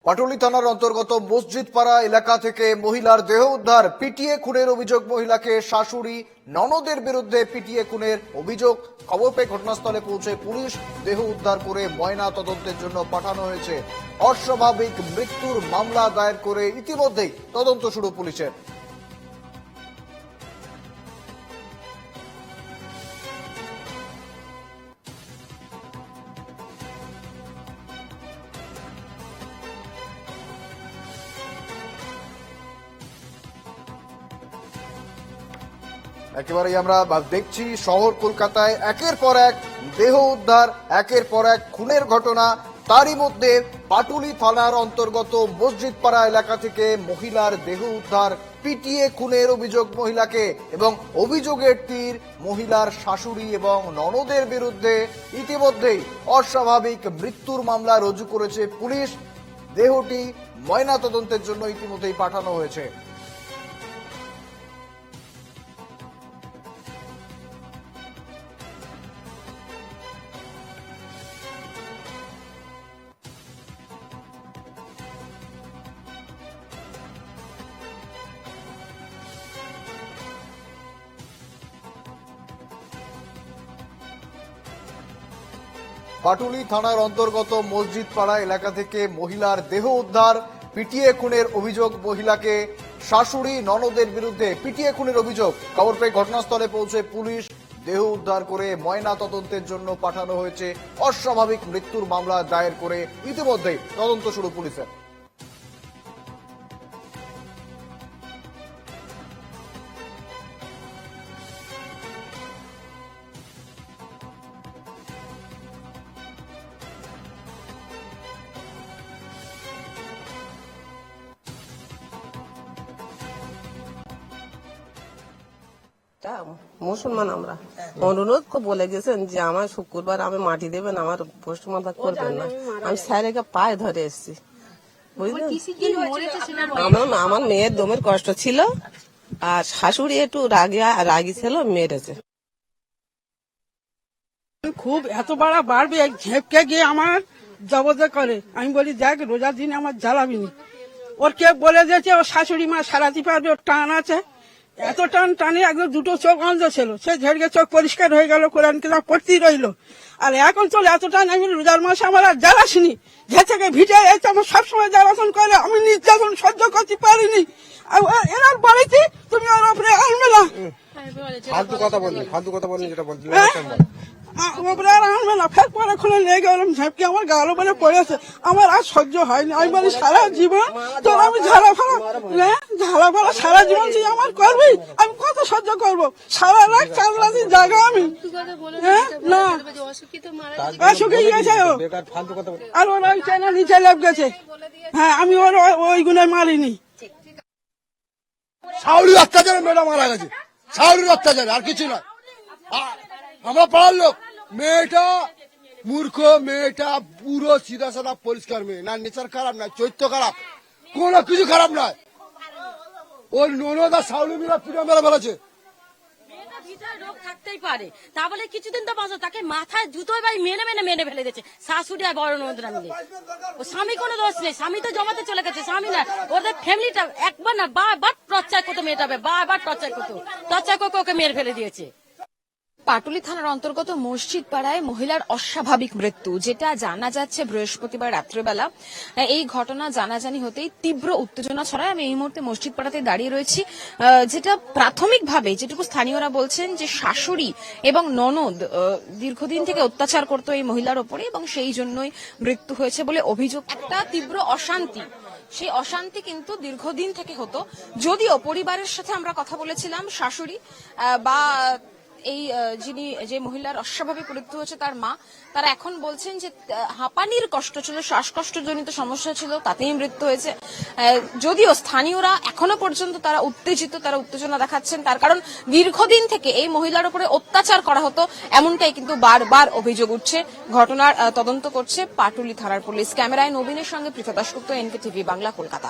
পাটুলি থানার অন্তর্গত মসজিদ পাড়া এলাকা থেকে মহিলার দেহ উদ্ধার। পিটিয়ে খুনের অভিযোগ। মহিলাকে শাশুড়ি ননদের বিরুদ্ধে পিটিয়ে খুনের অভিযোগ। খবর পেয়ে ঘটনাস্থলে পৌঁছে পুলিশ দেহ উদ্ধার করে ময়না তদন্তের জন্য পাঠানো হয়েছে। অস্বাভাবিক মৃত্যুর মামলা দায়ের করে ইতিমধ্যেই তদন্ত শুরু পুলিশের। একেবারেই আমরা দেখছি শহর কলকাতায় একের পর এক দেহ উদ্ধার, একের পর এক খুনের ঘটনা। তারই মধ্যে পাটুলি থানার অন্তর্গত মসজিদ পাড়া এলাকা থেকে মহিলার দেহ উদ্ধার। পিটিয়ে খুনের অভিযোগ মহিলাকে, এবং অভিযোগের তীর মহিলার শাশুড়ি এবং ননদের বিরুদ্ধে। ইতিমধ্যেই অস্বাভাবিক মৃত্যুর মামলা রুজু করেছে পুলিশ। দেহটি ময়না তদন্তের জন্য ইতিমধ্যেই পাঠানো হয়েছে। পাটুলি থানার অন্তর্গত মসজিদ পাড়া এলাকা থেকে মহিলার দেহ উদ্ধার। পিটিয়ে খুনের অভিযোগ মহিলাকে, শাশুড়ি ননদের বিরুদ্ধে পিটিয়ে খুনের অভিযোগ। খবর পেয়ে ঘটনাস্থলে পৌঁছে পুলিশ দেহ উদ্ধার করে ময়না তদন্তের জন্য পাঠানো হয়েছে। অস্বাভাবিক মৃত্যুর মামলা দায়ের করে ইতিমধ্যেই তদন্ত শুরু পুলিশের। মুসলমান আমরা অনুরোধ বলে গেছেন যে আমার শুক্রবার আমি মাটি দেবেন, আমার পোস্টমর্টম করবেন না। আমি স্যারেকে পায়ে ধরে এসেছি, বুঝলেন। আমার মেয়ের দমের কষ্ট ছিল, আর শাশুড়ি একটু রাগি ছিল, মেরেছে। খুব এত বাড়া বাড়বে, ঝেপকে গিয়ে আমার জবরদস্তি করে। আমি বলি দেখ রোজার দিন আমার জ্বালাবিনি। ওর কে বলে দিয়েছে ওর শাশুড়ি মা সারাতে পারবে, ওর টান আছে। এত টানে একদম দুটো চোখ অন্ধ ছিল, সে ঝেড়ে চোখ পরিষ্কার হয়ে গেল, কোরআন কিতাব পড়তেই রইল। আর এখন চলে এত টান, আমি রোজার মাসে আমার আর জ্বালাসিনি। যে থেকে ভিটে এসে আমার সবসময় জ্বালাতন করে, আমি নির্যাতন সহ্য করতে পারিনি। এনার বাড়িতে তুমি ওর উপরে আনবে না, ফালতু কথা বললি যেটা বলছি ওপরে আর আনবে না। ফের পরে খুলে লেগে গেলাম, ঝাঁপকে আমার গালো বলে পড়েছে। আমার আর সহ্য হয়নি। আমি বলি সারা জীবন তোর আমি ঝালা ফালা সারা জীবন তুই আমার করবি, আমি কত সহ্য করবো? সারা রাত কামড়াতে জায়গা আমি না অসুখে গেছে ও, আর ওর ওই চাইনা নিচে লেপ গেছে। হ্যাঁ, আমি ওর ওই গুণে মারিনি। শাওরির অত্যাচারে মেয়েটা মারা গেছে, শাওরির অত্যাচারে, আর কিছু নয়। আমার পাড়ার লোক, মেয়েটা মূর্খ, মেয়েটা পুরো সিধা সাদা পরিষ্কার মেয়ে, না নেচার খারাপ, না চৈত্য খারাপ, কোনো কিছু খারাপ নয়। ওর ননদ আর শাওরি মিলা পিঠা মেলা বেড়াচ্ছে। রোগ থাকতেই পারে, তা বলে কিছুদিন তো বাঁচো, তাকে মাথায় জুতোয় বাই মেনে ফেলে দিয়েছে শাশুড়ি আর বড় নন্দরা মিলে। ও স্বামী কোনো দোষ নেই, স্বামী তো জমাতে চলে গেছে। স্বামী না, ওদের ফ্যামিলিটা একবার না বারবার টর্চার করতো মেয়েটাকে, বারবার টর্চার করে ওকে মেরে ফেলে দিয়েছে। পাটুলি থানার অন্তর্গত মসজিদ পাড়ায় মহিলার অস্বাভাবিক মৃত্যু, যেটা জানা যাচ্ছে বৃহস্পতিবার রাত্রেবেলা। এই ঘটনা জানাজানি হতেই তীব্র উত্তেজনা ছড়ায়। আমি এই মুহূর্তে মসজিদ পাড়াতে দাঁড়িয়ে রয়েছি। যেটা প্রাথমিকভাবে যেটুকু স্থানীয়রা বলছেন যে শাশুড়ি এবং ননদ দীর্ঘদিন থেকে অত্যাচার করতো এই মহিলার ওপরে, এবং সেই জন্যই মৃত্যু হয়েছে বলে অভিযোগ। একটা তীব্র অশান্তি, সেই অশান্তি কিন্তু দীর্ঘদিন থেকে হতো। যদিও পরিবারের সাথে আমরা কথা বলেছিলাম, শাশুড়ি বা এই যে মহিলার অস্বাভাবিক মৃত্যু হয়েছে তার মা, তারা এখন বলছেন যে হাঁপানির কষ্ট ছিল, শ্বাসকষ্টজনিত সমস্যা ছিল, তাতেই মৃত্যু হয়েছে। যদিও স্থানীয়রা এখনো পর্যন্ত তারা উত্তেজিত, তারা উত্তেজনা দেখাচ্ছেন, তার কারণ দীর্ঘদিন থেকে এই মহিলার উপরে অত্যাচার করা হতো, এমনটাই কিন্তু বারবার অভিযোগ উঠছে। ঘটনার তদন্ত করছে পাটুলি থানার পুলিশ। ক্যামেরায় নবীনের সঙ্গে পৃথা দাশগুপ্ত, NK TV বাংলা, কলকাতা।